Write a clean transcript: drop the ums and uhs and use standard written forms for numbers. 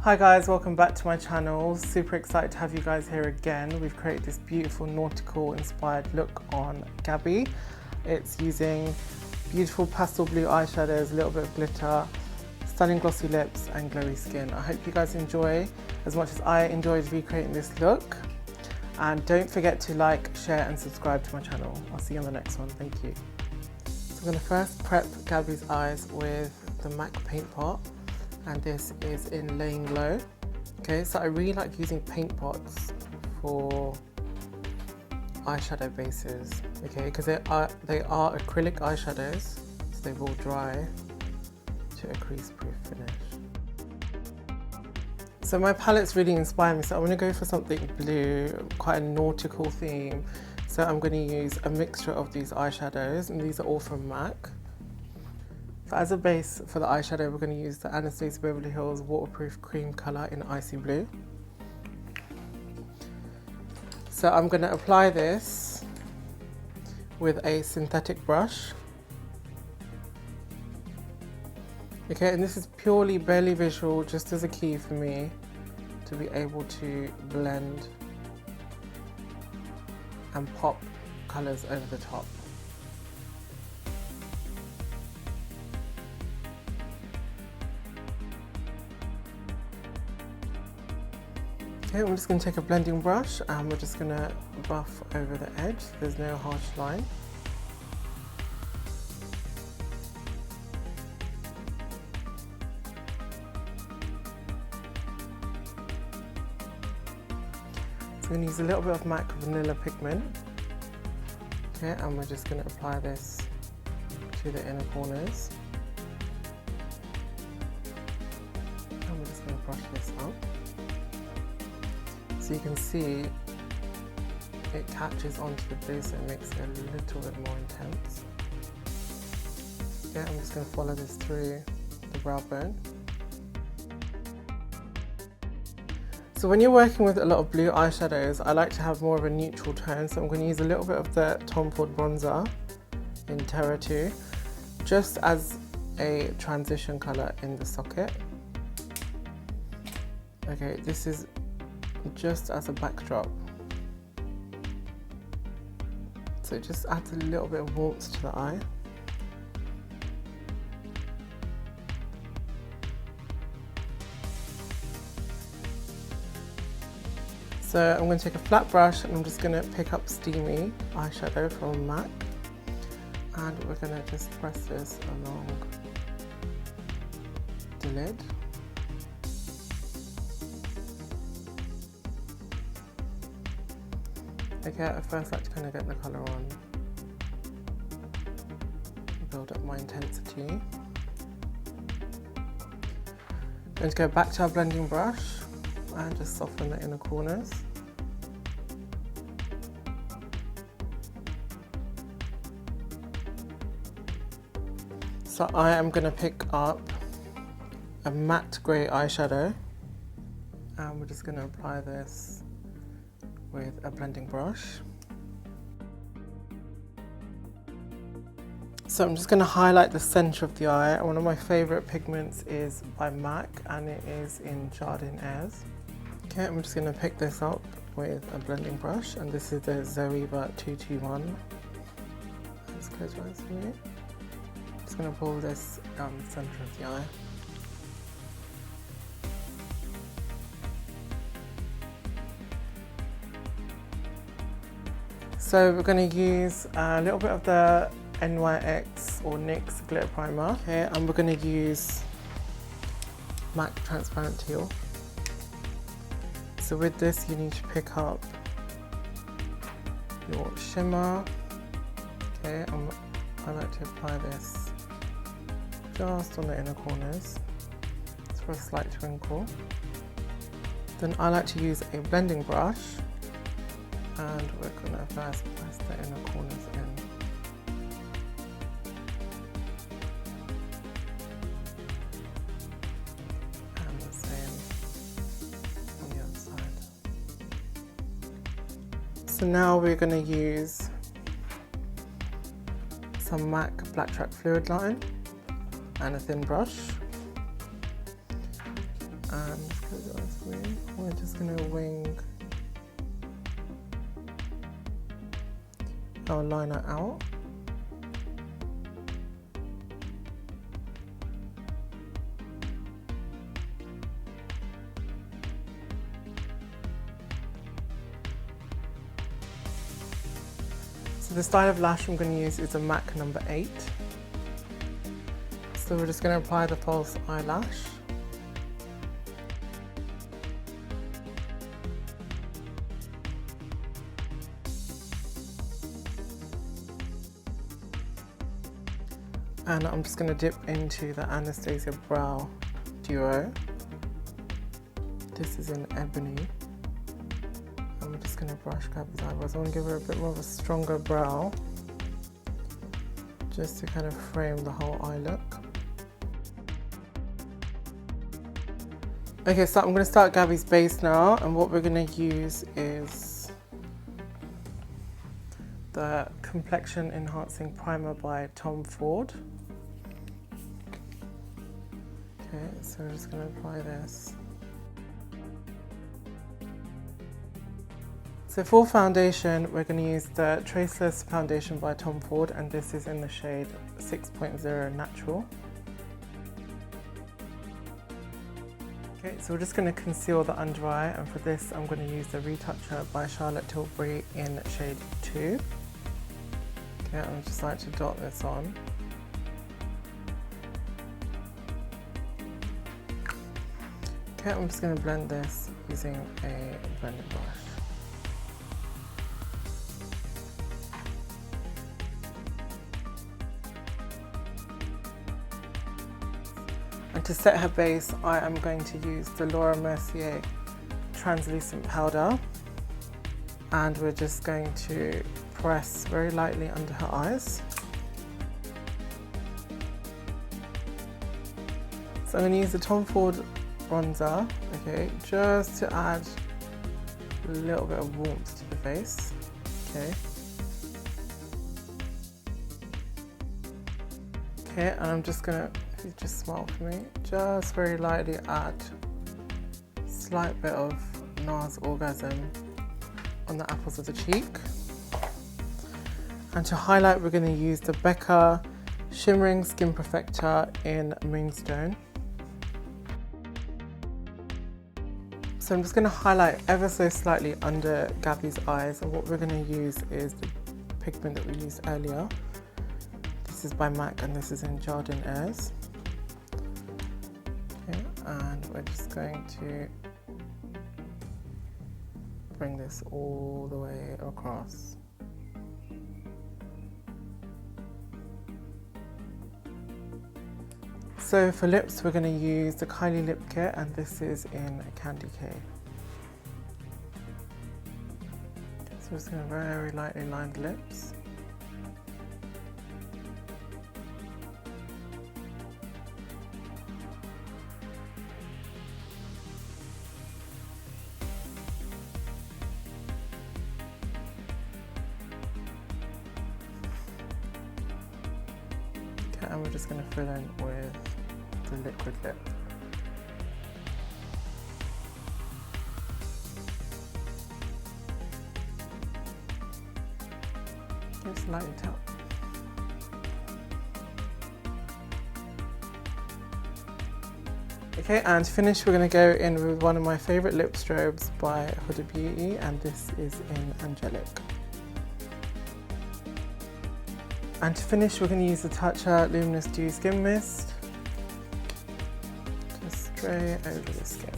Hi guys, welcome back to my channel. Super excited to have you guys here again. We've created this beautiful nautical inspired look on Gabby. It's using beautiful pastel blue eyeshadows, a little bit of glitter, stunning glossy lips and glowy skin. I hope you guys enjoy as much as I enjoyed recreating this look. And don't forget to like, share and subscribe to my channel. I'll see you on the next one. Thank you. So I'm going to first prep Gabby's eyes with the MAC paint pot. And this is in laying low. Okay, so I really like using paint pots for eyeshadow bases, okay, because they are acrylic eyeshadows, so they will dry to a crease-proof finish. So my palette's really inspired me, so I'm going to go for something blue, quite a nautical theme. So I'm going to use a mixture of these eyeshadows, and these are all from MAC. So as a base for the eyeshadow, we're going to use the Anastasia Beverly Hills Waterproof Cream Colour in Icy Blue. So I'm going to apply this with a synthetic brush. Okay, and this is purely barely visual, just as a key for me to be able to blend and pop colours over the top. Okay, I'm just going to take a blending brush and we're just going to buff over the edge. There's no harsh line. So I'm going to use a little bit of MAC Vanilla Pigment. Okay, and we're just going to apply this to the inner corners. And we're just going to brush this up. So you can see it catches onto the blue, so it makes it a little bit more intense. Yeah, I'm just going to follow this through the brow bone. So when you're working with a lot of blue eyeshadows, I like to have more of a neutral tone, so I'm going to use a little bit of the Tom Ford bronzer in Terra 2, just as a transition colour in the socket. Okay, this is just as a backdrop. So it just adds a little bit of warmth to the eye. So I'm going to take a flat brush and I'm just going to pick up Steamy eyeshadow from MAC, and we're going to just press this along the lid. Okay, I first like to kind of get the colour on, build up my intensity. I'm going to go back to our blending brush and just soften the inner corners. So I am going to pick up a matte grey eyeshadow and we're just going to apply this with a blending brush. So I'm just going to highlight the centre of the eye. One of my favourite pigments is by MAC and it is in Jardin Airs. Okay, I'm just going to pick this up with a blending brush, and this is the Zoeva 221. Let's close your eyes for me. I'm just going to pull this down the centre of the eye. So we're going to use a little bit of the NYX or NYX glitter primer. Okay, and we're going to use MAC transparent teal. So with this you need to pick up your shimmer. Okay, I like to apply this just on the inner corners for a slight twinkle. Then I like to use a blending brush, and we're going to first press the inner corners in. And the same on the other side. So now we're going to use some MAC Black Track Fluid Line and a thin brush. And we're just going to wing our liner out. So the style of lash I'm going to use is a MAC number 8. So we're just going to apply the false eyelash. And I'm just going to dip into the Anastasia Brow Duo. This is in Ebony. And we're just going to brush Gabby's eyebrows. I want to give her a bit more of a stronger brow, just to kind of frame the whole eye look. Okay, so I'm going to start Gabby's base now, and what we're going to use is the Complexion Enhancing Primer by Tom Ford. Okay, so we're just going to apply this. So for foundation, we're going to use the Traceless Foundation by Tom Ford, and this is in the shade 6.0 Natural. Okay, so we're just going to conceal the under eye, and for this I'm going to use the Retoucher by Charlotte Tilbury in shade 2. Okay, I'd just like to dot this on. Okay, I'm just going to blend this using a blending brush. And to set her base, I am going to use the Laura Mercier translucent powder, and we're just going to press very lightly under her eyes. So I'm going to use the Tom Ford bronzer, okay, just to add a little bit of warmth to the face, okay. Okay, and I'm just gonna, if you just smile for me, just very lightly add a slight bit of NARS Orgasm on the apples of the cheek. And to highlight, we're going to use the Becca Shimmering Skin Perfector in Moonstone. So I'm just going to highlight ever so slightly under Gabby's eyes, and what we're going to use is the pigment that we used earlier. This is by MAC, and this is in Jardin Airs. Okay, and we're just going to bring this all the way across. So for lips, we're going to use the Kylie Lip Kit, and this is in Candy K. So we're just going to very lightly line the lips. Okay, and we're just going to fill in with the liquid lip. Just light it up. Okay, and to finish, we're going to go in with one of my favourite lip strobes by Huda Beauty, and this is in Angelic. And to finish, we're going to use the Tatcha Luminous Dew Skin Mist. Just straight over the skin.